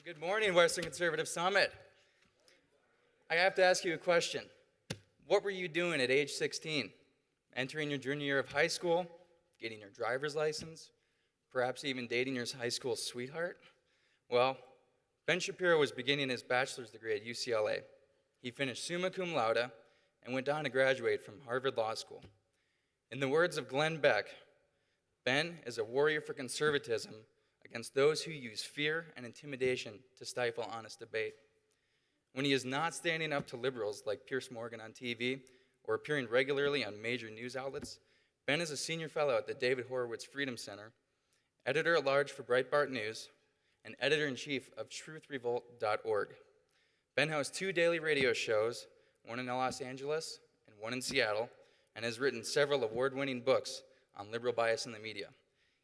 Good morning, Western Conservative Summit. I have to ask you a question. What were you doing at age 16? Entering your junior year of high school, getting your driver's license, perhaps even dating your high school sweetheart? Well, Ben Shapiro was beginning his bachelor's degree at UCLA. He finished summa cum laude and went on to graduate from Harvard Law School. In the words of Glenn Beck, Ben is a warrior for conservatism against those who use fear and intimidation to stifle honest debate. When he is not standing up to liberals like Piers Morgan on TV or appearing regularly on major news outlets, Ben is a senior fellow at the David Horowitz Freedom Center, editor-at-large for Breitbart News, and editor-in-chief of truthrevolt.org. Ben hosts 2 daily radio shows, one in Los Angeles and one in Seattle, and has written several award-winning books on liberal bias in the media.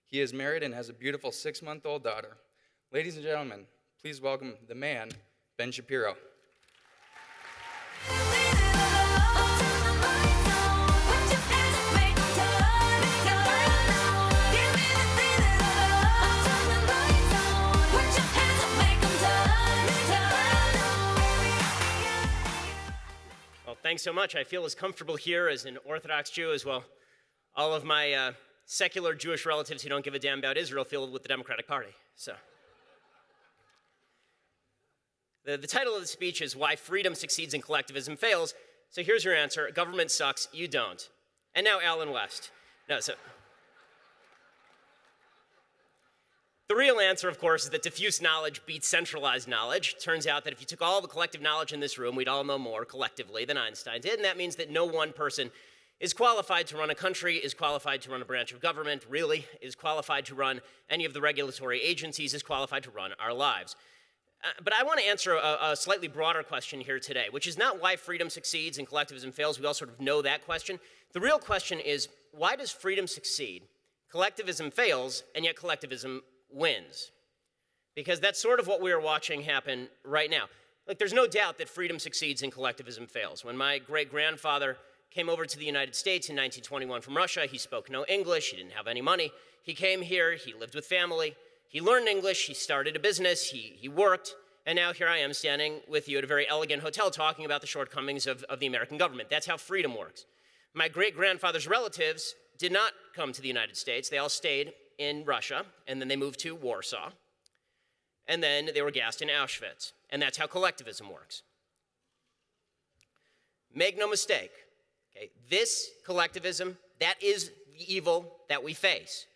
He is married and has a beautiful 6-month-old daughter. Ladies and gentlemen, please welcome the man, Ben Shapiro. Well, thanks so much. I feel as comfortable here as an Orthodox Jew as well. All of my secular Jewish relatives who don't give a damn about Israel feel with the Democratic Party. So, the title of the speech is Why Freedom Succeeds and Collectivism Fails. So here's your answer. Government sucks, you don't. And now Alan West. The real answer, of course, is that diffuse knowledge beats centralized knowledge. Turns out that if you took all the collective knowledge in this room, we'd all know more collectively than Einstein did, and that means that no one person is qualified to run a country, is qualified to run a branch of government, really, is qualified to run any of the regulatory agencies, is qualified to run our lives. But I want to answer a slightly broader question here today, which is not why freedom succeeds and collectivism fails. We all sort of know that question. The real question is, why does freedom succeed, collectivism fails, and yet collectivism wins? Because that's sort of what we are watching happen right now. Like, there's no doubt that freedom succeeds and collectivism fails. When my great-grandfather came over to the United States in 1921 from Russia, he spoke no English, he didn't have any money. He came here, he lived with family, he learned English, he started a business, he worked, and now here I am standing with you at a very elegant hotel talking about the shortcomings of the American government. That's how freedom works. My great-grandfather's relatives did not come to the United States. They all stayed in Russia, and then they moved to Warsaw, and then they were gassed in Auschwitz, and that's how collectivism works. Make no mistake, okay, this collectivism, that is the evil that we face.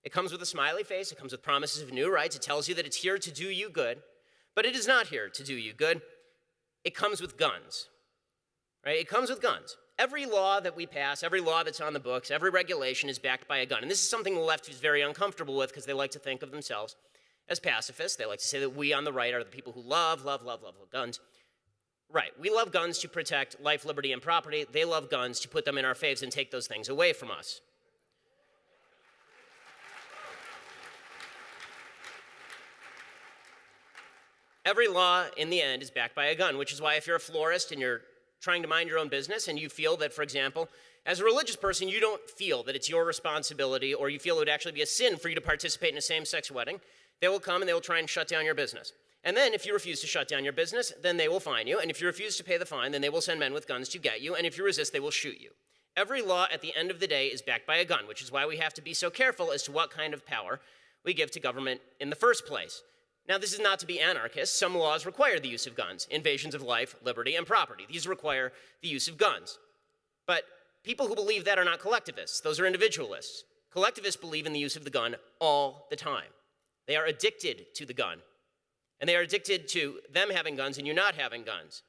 It comes with a smiley face, it comes with promises of new rights, it tells you that it's here to do you good, but it is not here to do you good. It comes with guns, right? It comes with guns. Every law that we pass, every law that's on the books, every regulation is backed by a gun. And this is something the left is very uncomfortable with because they like to think of themselves as pacifists. They like to say that we on the right are the people who love guns. Right, we love guns to protect life, liberty, and property. They love guns to put them in our faves and take those things away from us. Every law, in the end, is backed by a gun, which is why if you're a florist and you're trying to mind your own business and you feel that, for example, as a religious person, you don't feel that it's your responsibility or you feel it would actually be a sin for you to participate in a same-sex wedding, they will come and they will try and shut down your business. And then if you refuse to shut down your business, then they will fine you. And if you refuse to pay the fine, then they will send men with guns to get you. And if you resist, they will shoot you. Every law at the end of the day is backed by a gun, which is why we have to be so careful as to what kind of power we give to government in the first place. Now, this is not to be anarchist. Some laws require the use of guns, invasions of life, liberty, and property. These require the use of guns. But people who believe that are not collectivists. Those are individualists. Collectivists believe in the use of the gun all the time. They are addicted to the gun. And they are addicted to them having guns and you not having guns.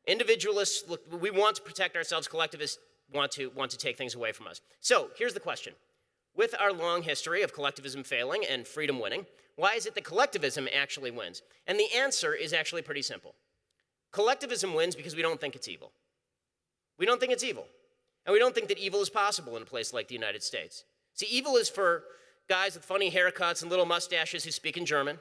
Individualists, look, we want to protect ourselves. Collectivists want to take things away from us. So here's the question. With our long history of collectivism failing and freedom winning, why is it that collectivism actually wins? And the answer is actually pretty simple. Collectivism wins because we don't think it's evil. We don't think it's evil. And we don't think that evil is possible in a place like the United States. See, evil is for guys with funny haircuts and little mustaches who speak in German.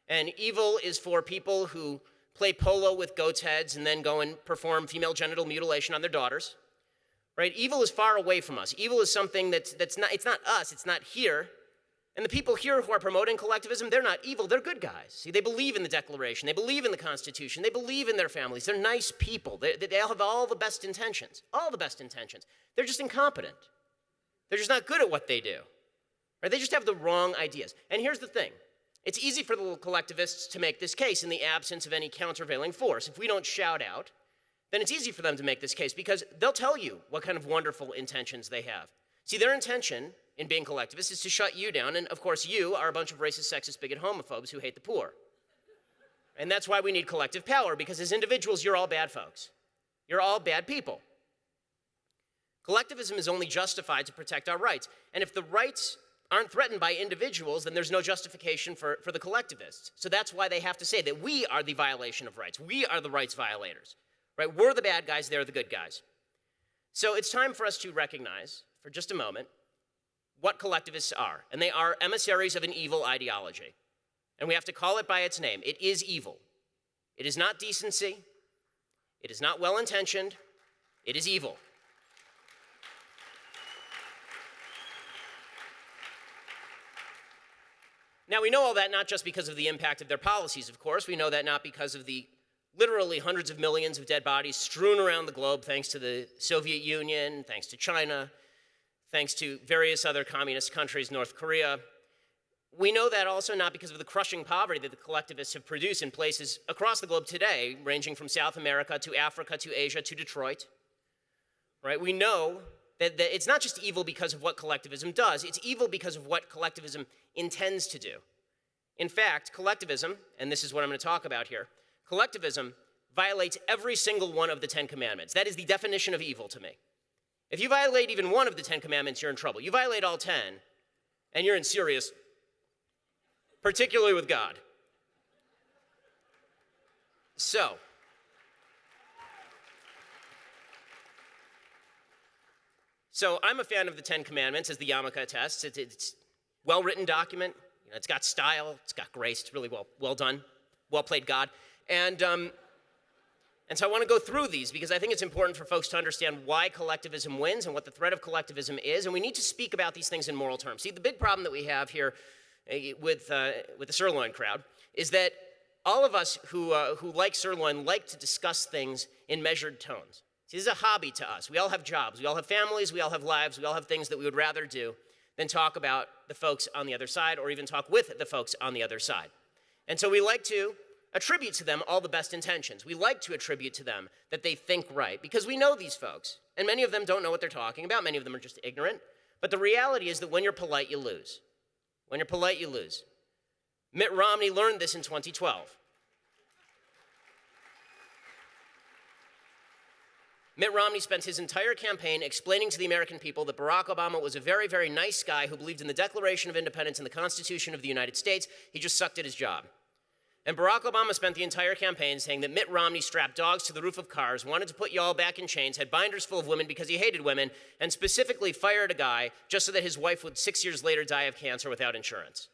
And evil is for people who play polo with goats' heads and then go and perform female genital mutilation on their daughters. Right? Evil is far away from us. Evil is something that's not, it's not us, it's not here. And the people here who are promoting collectivism, they're not evil, they're good guys. See, they believe in the Declaration, they believe in the Constitution, they believe in their families, they're nice people. They all have all the best intentions, all the best intentions. They're just incompetent. They're just not good at what they do. Right? They just have the wrong ideas. And here's the thing. It's easy for the collectivists to make this case in the absence of any countervailing force. If we don't shout out, then it's easy for them to make this case because they'll tell you what kind of wonderful intentions they have. See, their intention in being collectivists is to shut you down, and of course you are a bunch of racist, sexist, bigot, homophobes who hate the poor. And that's why we need collective power, because as individuals, you're all bad folks. You're all bad people. Collectivism is only justified to protect our rights, and if the rights aren't threatened by individuals, then there's no justification for the collectivists. So that's why they have to say that we are the violation of rights. We are the rights violators. Right? We're the bad guys, they're the good guys. So it's time for us to recognize, for just a moment, what collectivists are. And they are emissaries of an evil ideology. And we have to call it by its name. It is evil. It is not decency. It is not well-intentioned. It is evil. Now, we know all that not just because of the impact of their policies, of course. We know that not because of the literally hundreds of millions of dead bodies strewn around the globe thanks to the Soviet Union, thanks to China, thanks to various other communist countries, North Korea. We know that also not because of the crushing poverty that the collectivists have produced in places across the globe today, ranging from South America to Africa to Asia to Detroit. Right? We know that it's not just evil because of what collectivism does, it's evil because of what collectivism intends to do. In fact, collectivism, and this is what I'm going to talk about here, collectivism violates every single one of the 10 Commandments. That is the definition of evil to me. If you violate even one of the 10 Commandments, you're in trouble. You violate all 10, and you're in serious, particularly with God. So I'm a fan of the 10 Commandments, as the Yarmulke attests. It's a well-written document. You know, it's got style. It's got grace. It's really well done. Well played, God. And so I want to go through these because I think it's important for folks to understand why collectivism wins and what the threat of collectivism is, and we need to speak about these things in moral terms. See, the big problem that we have here with the sirloin crowd is that all of us who like sirloin like to discuss things in measured tones. See, this is a hobby to us. We all have jobs. We all have families. We all have lives. We all have things that we would rather do than talk about the folks on the other side or even talk with the folks on the other side. And so we like to attribute to them all the best intentions. We like to attribute to them that they think right because we know these folks. And many of them don't know what they're talking about. Many of them are just ignorant. But the reality is that when you're polite, you lose. When you're polite, you lose. Mitt Romney learned this in 2012. Mitt Romney spent his entire campaign explaining to the American people that Barack Obama was a very, very nice guy who believed in the Declaration of Independence and the Constitution of the United States. He just sucked at his job. And Barack Obama spent the entire campaign saying that Mitt Romney strapped dogs to the roof of cars, wanted to put you all back in chains, had binders full of women because he hated women, and specifically fired a guy just so that his wife would 6 years later die of cancer without insurance.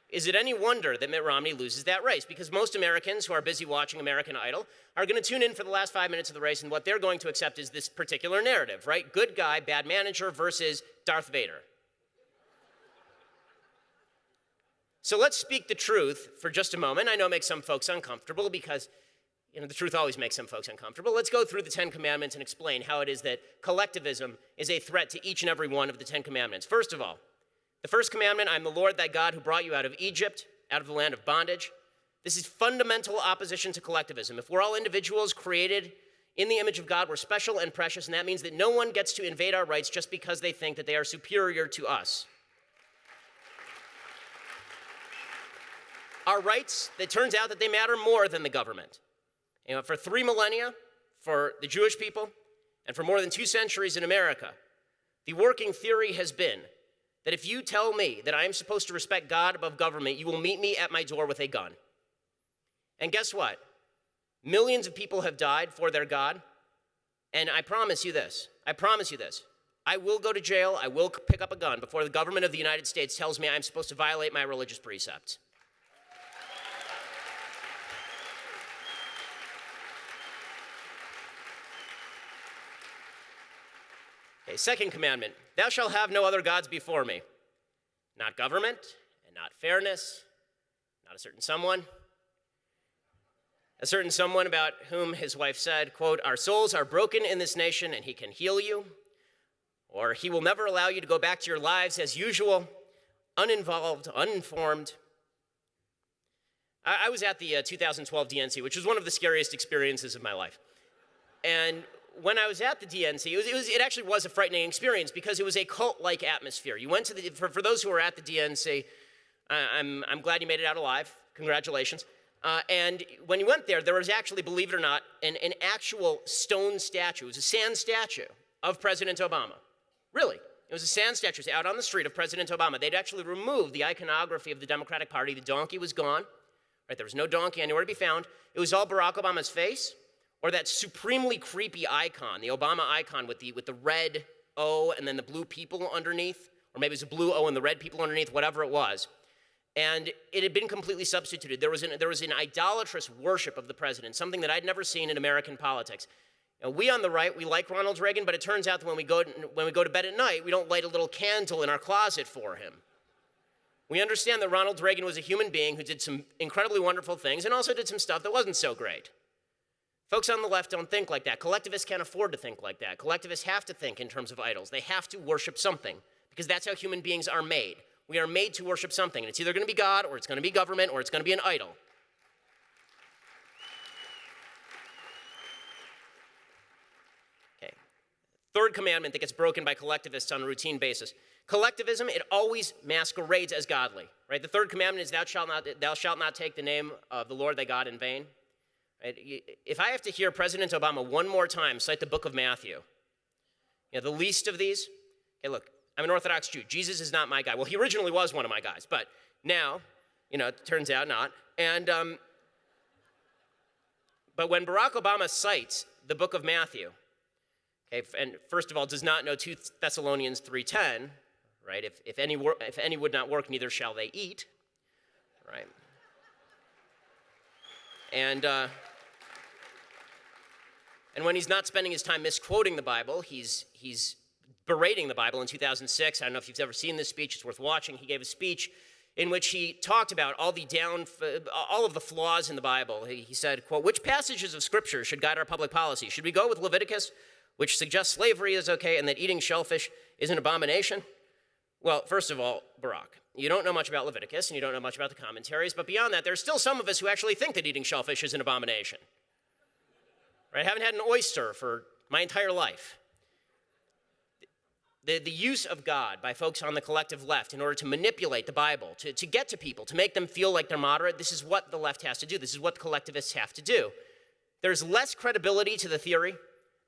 Is it any wonder that Mitt Romney loses that race? Because most Americans who are busy watching American Idol are going to tune in for the last 5 minutes of the race, and what they're going to accept is this particular narrative, right? Good guy, bad manager versus Darth Vader. So let's speak the truth for just a moment. I know it makes some folks uncomfortable because, the truth always makes some folks uncomfortable. Let's go through the 10 Commandments and explain how it is that collectivism is a threat to each and every one of the 10 Commandments. First of all, the first commandment, I'm the Lord thy God who brought you out of Egypt, out of the land of bondage. This is fundamental opposition to collectivism. If we're all individuals created in the image of God, we're special and precious, and that means that no one gets to invade our rights just because they think that they are superior to us. Our rights, it turns out that they matter more than the government. For 3 millennia, for the Jewish people, and for more than 2 centuries in America, the working theory has been that if you tell me that I am supposed to respect God above government, you will meet me at my door with a gun. And guess what? Millions of people have died for their God, and I promise you this, I will go to jail, I will pick up a gun before the government of the United States tells me I'm supposed to violate my religious precepts. Okay, second commandment, thou shalt have no other gods before me. not government, and not fairness, not a certain someone. A certain someone about whom his wife said, quote, "Our souls are broken in this nation and he can heal you," or "He will never allow you to go back to your lives as usual, uninvolved, uninformed." I was at the 2012 DNC, which was one of the scariest experiences of my life. And when I was at the DNC, it actually was a frightening experience because it was a cult-like atmosphere. You went to for those who were at the DNC, I'm glad you made it out alive. Congratulations. And when you went there, there was actually, believe it or not, an actual stone statue. It was a sand statue of President Obama. Really. It was a sand statue. It was out on the street of President Obama. They'd actually removed the iconography of the Democratic Party. The donkey was gone. Right, there was no donkey anywhere to be found. It was all Barack Obama's face, or that supremely creepy icon, the Obama icon with the red O and then the blue people underneath, or maybe it was a blue O and the red people underneath, whatever it was. And it had been completely substituted. There was an idolatrous worship of the president, something that I'd never seen in American politics. Now, we on the right, we like Ronald Reagan, but it turns out that when we go to bed at night, we don't light a little candle in our closet for him. We understand that Ronald Reagan was a human being who did some incredibly wonderful things and also did some stuff that wasn't so great. Folks on the left don't think like that. Collectivists can't afford to think like that. Collectivists have to think in terms of idols. They have to worship something because that's how human beings are made. We are made to worship something, and it's either going to be God or it's going to be government or it's going to be an idol. Okay. Third commandment that gets broken by collectivists on a routine basis. Collectivism, it always masquerades as godly, right? The third commandment is thou shalt not take the name of the Lord thy God in vain. Right? If I have to hear President Obama one more time cite the book of Matthew, the least of these, okay, look, I'm an Orthodox Jew. Jesus is not my guy. Well, he originally was one of my guys, but now, it turns out not. And, but when Barack Obama cites the book of Matthew, okay, and first of all, does not know 2 Thessalonians 3:10, right? If any would not work, neither shall they eat, right? And when he's not spending his time misquoting the Bible, he's berating the Bible in 2006. I don't know if you've ever seen this speech. It's worth watching. He gave a speech in which he talked about all of the flaws in the Bible. He said, quote, "Which passages of Scripture should guide our public policy? Should we go with Leviticus, which suggests slavery is okay and that eating shellfish is an abomination?" Well, first of all, Barack, you don't know much about Leviticus and you don't know much about the commentaries, but beyond that, there's still some of us who actually think that eating shellfish is an abomination. Right? I haven't had an oyster for my entire life. The use of God by folks on the collective left in order to manipulate the Bible, to get to people, to make them feel like they're moderate, this is what the left has to do. This is what the collectivists have to do. There's less credibility to the theory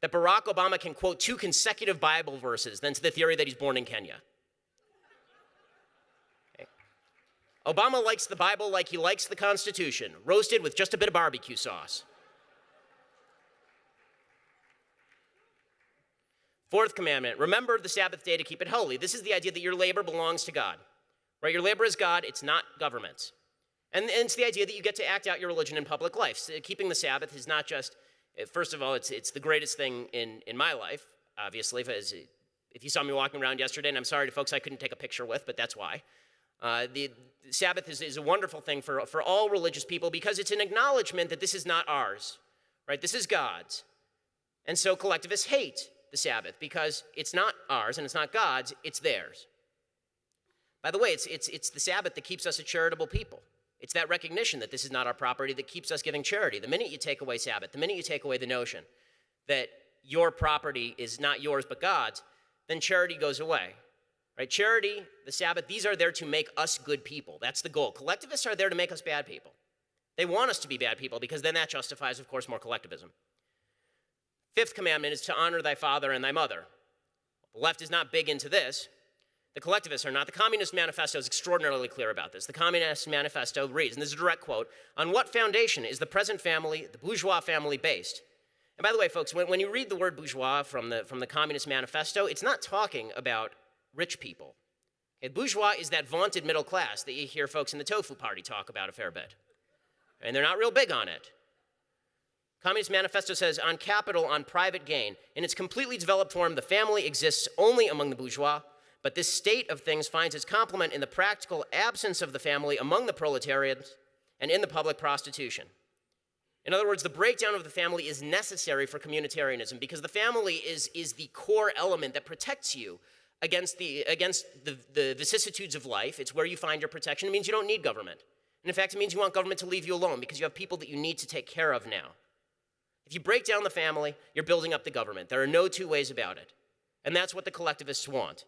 that Barack Obama can quote 2 consecutive Bible verses than to the theory that he's born in Kenya. Okay. Obama likes the Bible like he likes the Constitution, roasted with just a bit of barbecue sauce. Fourth commandment, remember the Sabbath day to keep it holy. This is the idea that your labor belongs to God. Right? Your labor is God, it's not government. And it's the idea that you get to act out your religion in public life. So keeping the Sabbath is not just, first of all, it's the greatest thing in my life, obviously. If you saw me walking around yesterday, and I'm sorry to folks I couldn't take a picture with, but that's why. The Sabbath is a wonderful thing for all religious people because it's an acknowledgement that this is not ours. Right? This is God's. And so collectivists hate the Sabbath because it's not ours and it's not God's, it's theirs. By the way, it's the Sabbath that keeps us a charitable people. It's that recognition that this is not our property that keeps us giving charity. The minute you take away Sabbath, the minute you take away the notion that your property is not yours but God's, then charity goes away. Right? Charity, the Sabbath, these are there to make us good people. That's the goal. Collectivists are there to make us bad people. They want us to be bad people because then that justifies, of course, more collectivism. Fifth commandment is to honor thy father and thy mother. The left is not big into this. The collectivists are not. The Communist Manifesto is extraordinarily clear about this. The Communist Manifesto reads, and this is a direct quote, "On what foundation is the present family, the bourgeois family, based?" And by the way, folks, when you read the word bourgeois from the Communist Manifesto, it's not talking about rich people. Okay, bourgeois is that vaunted middle class that you hear folks in the tofu party talk about a fair bit. And they're not real big on it. Communist Manifesto says, on capital, on private gain. In its completely developed form, the family exists only among the bourgeois, But this state of things finds its complement in the practical absence of the family among the proletariat and in the public prostitution. In other words, the breakdown of the family is necessary for communitarianism because the family is the core element that protects you against the vicissitudes of life. It's where you find your protection. It means you don't need government. And in fact, it means you want government to leave you alone because you have people that you need to take care of now. If you break down the family, you're building up the government. There are no two ways about it. And that's what the collectivists want.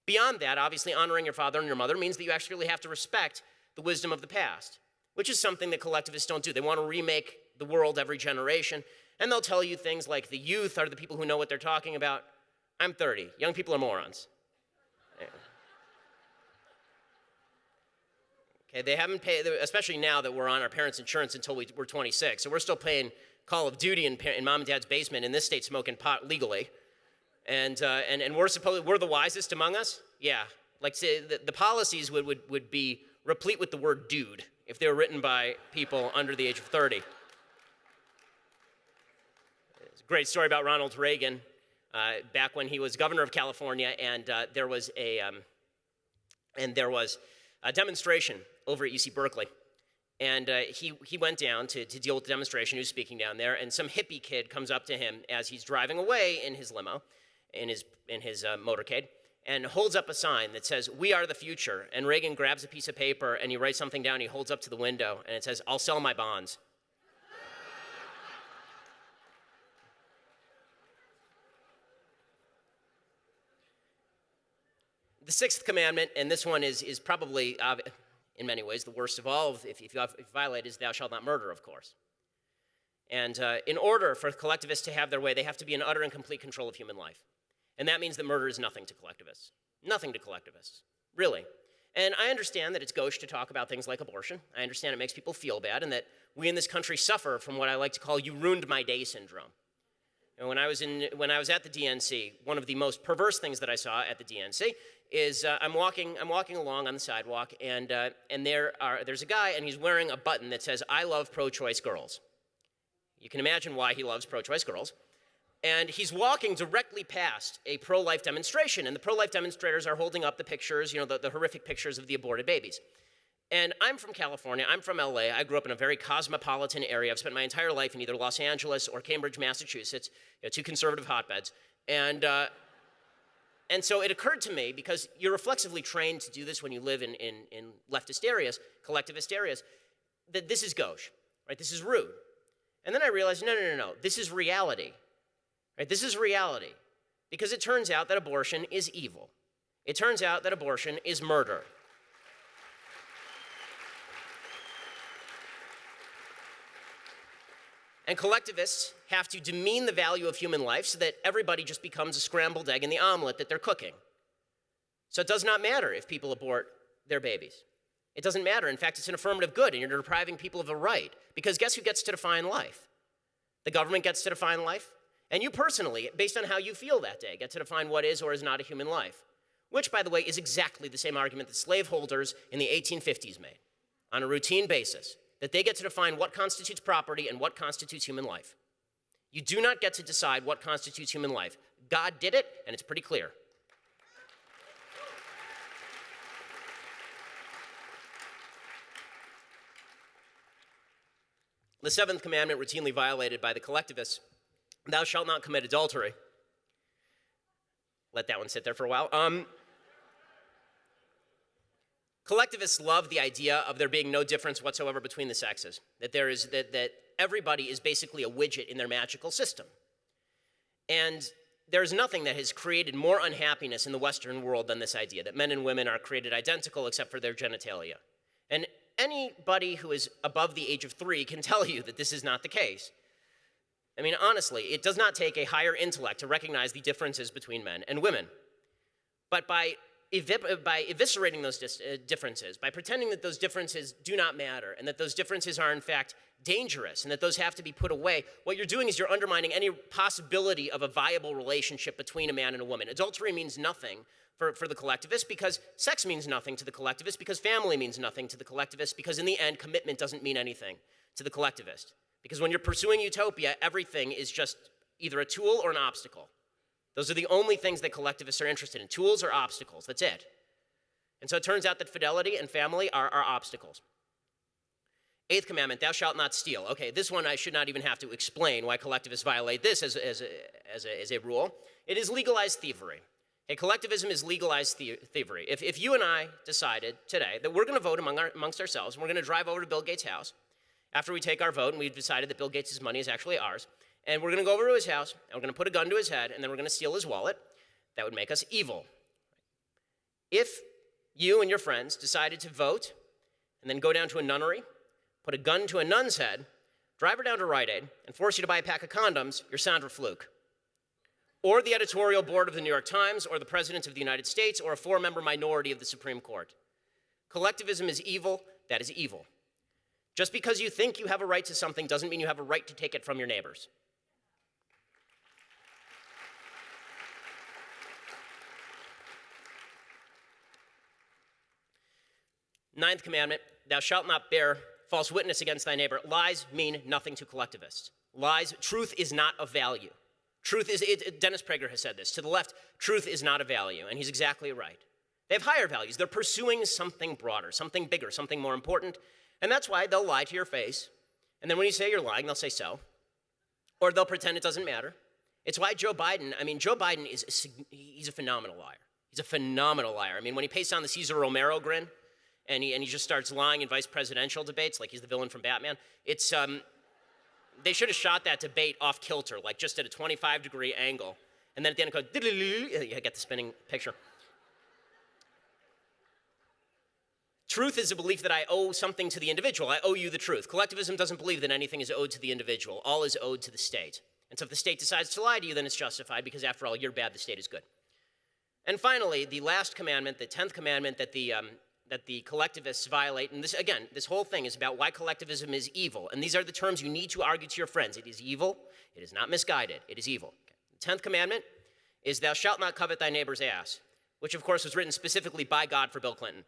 Beyond that, obviously, honoring your father and your mother means that you actually have to respect the wisdom of the past, which is something that collectivists don't do. They want to remake the world every generation, and they'll tell you things like the youth are the people who know what they're talking about. I'm 30. Young people are morons. Okay, they haven't paid, especially now that we're on our parents' insurance until we're 26. So we're still paying Call of Duty in mom and dad's basement in this state smoking pot legally. And we're the wisest among us? Yeah. Like say, the policies would be replete with the word dude if they were written by people under the age of 30. It's a great story about Ronald Reagan back when he was governor of California, and there was a demonstration over at UC Berkeley. And he went down to deal with the demonstration. He was speaking down there, and some hippie kid comes up to him as he's driving away in his limo, in his motorcade, and holds up a sign that says, "We are the future." And Reagan grabs a piece of paper and he writes something down. He holds up to the window and it says, "I'll sell my bonds." The sixth commandment, and this one is probably, in many ways, the worst of all, if you violate it, is thou shalt not murder, of course. And in order for collectivists to have their way, they have to be in utter and complete control of human life. And that means that murder is nothing to collectivists. Nothing to collectivists, really. And I understand that it's gauche to talk about things like abortion. I understand it makes people feel bad, and that we in this country suffer from what I like to call "you ruined my day" syndrome. And when I was at the DNC, one of the most perverse things that I saw at the DNC is I'm walking along on the sidewalk, and there's a guy, and he's wearing a button that says, "I love pro-choice girls." You can imagine why he loves pro-choice girls. And he's walking directly past a pro-life demonstration, and the pro-life demonstrators are holding up the pictures, the horrific pictures of the aborted babies. And I'm from California, I'm from LA, I grew up in a very cosmopolitan area. I've spent my entire life in either Los Angeles or Cambridge, Massachusetts, two conservative hotbeds. And so it occurred to me, because you're reflexively trained to do this when you live in leftist areas, collectivist areas, that this is gauche, right? This is rude. And then I realized, no, this is reality. Right? This is reality, because it turns out that abortion is evil. It turns out that abortion is murder. And collectivists have to demean the value of human life so that everybody just becomes a scrambled egg in the omelet that they're cooking. So it does not matter if people abort their babies. It doesn't matter. In fact, it's an affirmative good, and you're depriving people of a right. Because guess who gets to define life? The government gets to define life. And you personally, based on how you feel that day, get to define what is or is not a human life. Which, by the way, is exactly the same argument that slaveholders in the 1850s made on a routine basis, that they get to define what constitutes property and what constitutes human life. You do not get to decide what constitutes human life. God did it, and it's pretty clear. The seventh commandment, routinely violated by the collectivists: thou shalt not commit adultery. Let that one sit there for a while. Collectivists love the idea of there being no difference whatsoever between the sexes. That everybody is basically a widget in their magical system. And there's nothing that has created more unhappiness in the Western world than this idea that men and women are created identical except for their genitalia. And anybody who is above the age of 3 can tell you that this is not the case. I mean, honestly, it does not take a higher intellect to recognize the differences between men and women. But by eviscerating those differences, by pretending that those differences do not matter and that those differences are in fact dangerous and that those have to be put away, what you're doing is you're undermining any possibility of a viable relationship between a man and a woman. Adultery means nothing for the collectivist, because sex means nothing to the collectivist, because family means nothing to the collectivist, because in the end, commitment doesn't mean anything to the collectivist. Because when you're pursuing utopia, everything is just either a tool or an obstacle. Those are the only things that collectivists are interested in. Tools or obstacles, that's it. And so it turns out that fidelity and family are obstacles. Eighth commandment, thou shalt not steal. Okay, this one I should not even have to explain why collectivists violate this as a rule. It is legalized thievery. Okay, collectivism is legalized thievery. If you and I decided today that we're going to vote amongst ourselves, and we're going to drive over to Bill Gates' house after we take our vote and we've decided that Bill Gates' money is actually ours, and we're going to go over to his house, and we're going to put a gun to his head, and then we're going to steal his wallet, that would make us evil. If you and your friends decided to vote and then go down to a nunnery, put a gun to a nun's head, drive her down to Rite Aid, and force you to buy a pack of condoms, you're Sandra Fluke. Or the editorial board of the New York Times, or the President of the United States, or a 4-member minority of the Supreme Court. Collectivism is evil, that is evil. Just because you think you have a right to something doesn't mean you have a right to take it from your neighbors. Ninth commandment, thou shalt not bear false witness against thy neighbor. Lies mean nothing to collectivists. Truth is not of value. Dennis Prager has said this. To the left, truth is not of value, and he's exactly right. They have higher values. They're pursuing something broader, something bigger, something more important, and that's why they'll lie to your face, and then when you say you're lying, they'll say so, or they'll pretend it doesn't matter. It's why Joe Biden he's a phenomenal liar. He's a phenomenal liar. I mean, when he pastes on the Cesar Romero grin, and he just starts lying in vice presidential debates like he's the villain from Batman. They should have shot that debate off kilter, like just at a 25-degree angle. And then at the end it goes, you get the spinning picture. Truth is a belief that I owe something to the individual. I owe you the truth. Collectivism doesn't believe that anything is owed to the individual. All is owed to the state. And so if the state decides to lie to you, then it's justified because after all, you're bad, the state is good. And finally, the last commandment, the 10th commandment that the collectivists violate, and this whole thing is about why collectivism is evil, and these are the terms you need to argue to your friends. It is evil, it is not misguided, it is evil. Okay. The 10th commandment is thou shalt not covet thy neighbor's ass, which of course was written specifically by God for Bill Clinton.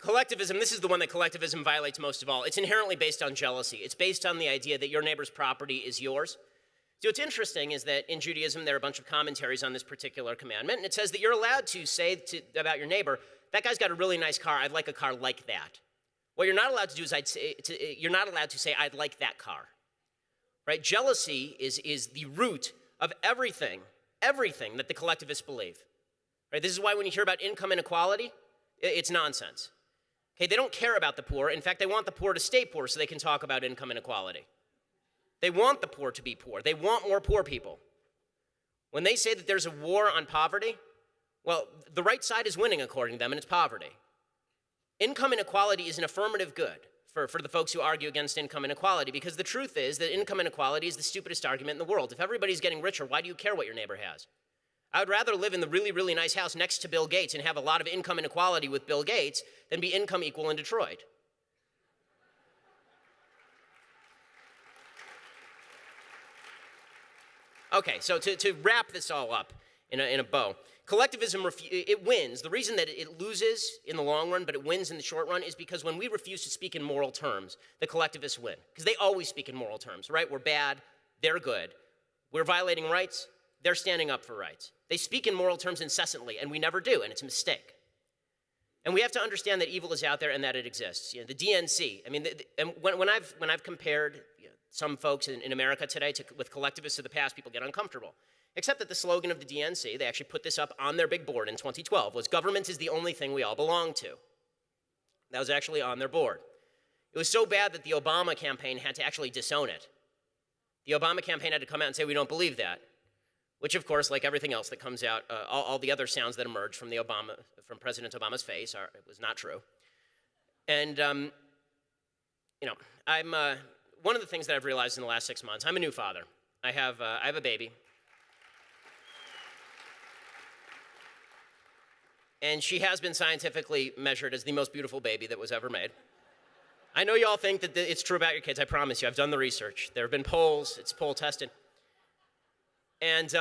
Collectivism, this is the one that collectivism violates most of all. It's inherently based on jealousy. It's based on the idea that your neighbor's property is yours. So what's interesting is that in Judaism, there are a bunch of commentaries on this particular commandment, and it says that you're allowed to say about your neighbor, that guy's got a really nice car, I'd like a car like that. What you're not allowed to do is you're not allowed to say, I'd like that car. Right? Jealousy is the root of everything that the collectivists believe. Right? This is why when you hear about income inequality, it's nonsense. Okay, they don't care about the poor. In fact, they want the poor to stay poor so they can talk about income inequality. They want the poor to be poor. They want more poor people. When they say that there's a war on poverty, well, the right side is winning according to them, and it's poverty. Income inequality is an affirmative good for the folks who argue against income inequality, because the truth is that income inequality is the stupidest argument in the world. If everybody's getting richer, why do you care what your neighbor has? I would rather live in the really, really nice house next to Bill Gates and have a lot of income inequality with Bill Gates than be income equal in Detroit. Okay, so to wrap this all up in a bow, collectivism, it wins. The reason that it loses in the long run, but it wins in the short run, is because when we refuse to speak in moral terms, the collectivists win. Because they always speak in moral terms, right? We're bad, they're good. We're violating rights, they're standing up for rights. They speak in moral terms incessantly, and we never do, and it's a mistake. And we have to understand that evil is out there and that it exists. You know, the DNC, I mean, when I've compared some folks in America today with collectivists of the past, people get uncomfortable. Except that the slogan of the DNC, they actually put this up on their big board in 2012, was government is the only thing we all belong to. That was actually on their board. It was so bad that the Obama campaign had to actually disown it. The Obama campaign had to come out and say, we don't believe that. Which, of course, like everything else that comes out, all the other sounds that emerge from President Obama's face it was not true. And, I'm one of the things that I've realized in the last 6 months, I'm a new father. I have a baby. And she has been scientifically measured as the most beautiful baby that was ever made. I know you all think that it's true about your kids. I promise you. I've done the research. There have been polls. It's poll tested. And,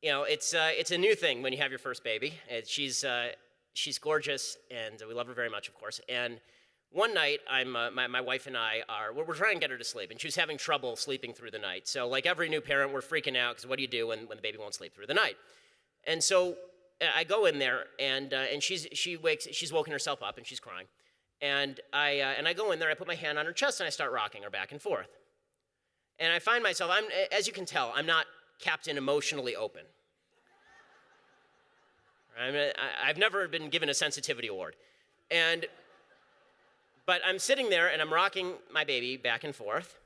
it's a new thing when you have your first baby. She's gorgeous, and we love her very much, of course. And one night, my wife and I we're trying to get her to sleep, and she was having trouble sleeping through the night. So like every new parent, we're freaking out, because what do you do when the baby won't sleep through the night? And so I go in there, and she's woken herself up, and she's crying. And I go in there, I put my hand on her chest, and I start rocking her back and forth. And I find myself, as you can tell, I'm not Captain Emotionally Open. I've never been given a sensitivity award. But I'm sitting there, and I'm rocking my baby back and forth,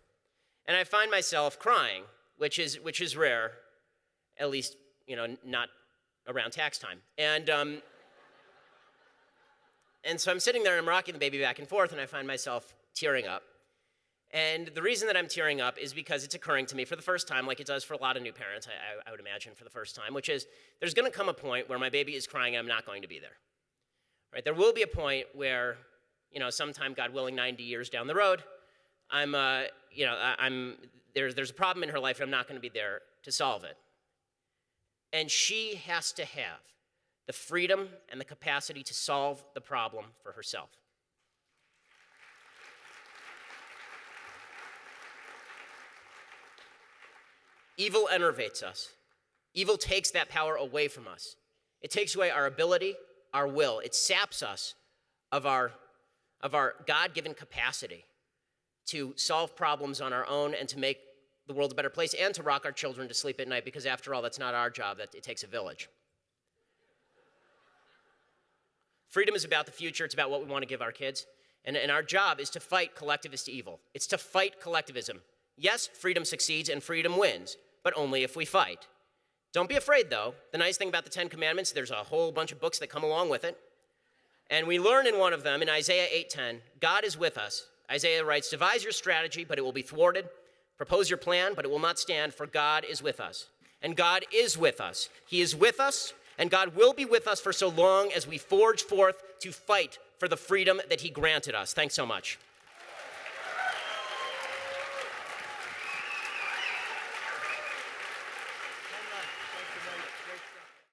and I find myself crying, which is rare, at least, not around tax time. And so I'm sitting there, and I'm rocking the baby back and forth, and I find myself tearing up. And the reason that I'm tearing up is because it's occurring to me for the first time, like it does for a lot of new parents, I would imagine, for the first time, which is there's going to come a point where my baby is crying and I'm not going to be there. Right? There will be a point where, sometime, God willing, 90 years down the road, there's a problem in her life and I'm not going to be there to solve it. And she has to have the freedom and the capacity to solve the problem for herself. Evil enervates us. Evil takes that power away from us. It takes away our ability, our will. It saps us of our God-given capacity to solve problems on our own and to make the world a better place and to rock our children to sleep at night, because after all, that's not our job. That it takes a village. Freedom is about the future. It's about what we want to give our kids. And our job is to fight collectivist evil. It's to fight collectivism. Yes, freedom succeeds and freedom wins, but only if we fight. Don't be afraid, though. The nice thing about the Ten Commandments, there's a whole bunch of books that come along with it. And we learn in one of them, in Isaiah 8:10, God is with us. Isaiah writes, devise your strategy, but it will be thwarted. Propose your plan, but it will not stand, for God is with us. And God is with us. He is with us, and God will be with us for so long as we forge forth to fight for the freedom that he granted us. Thanks so much.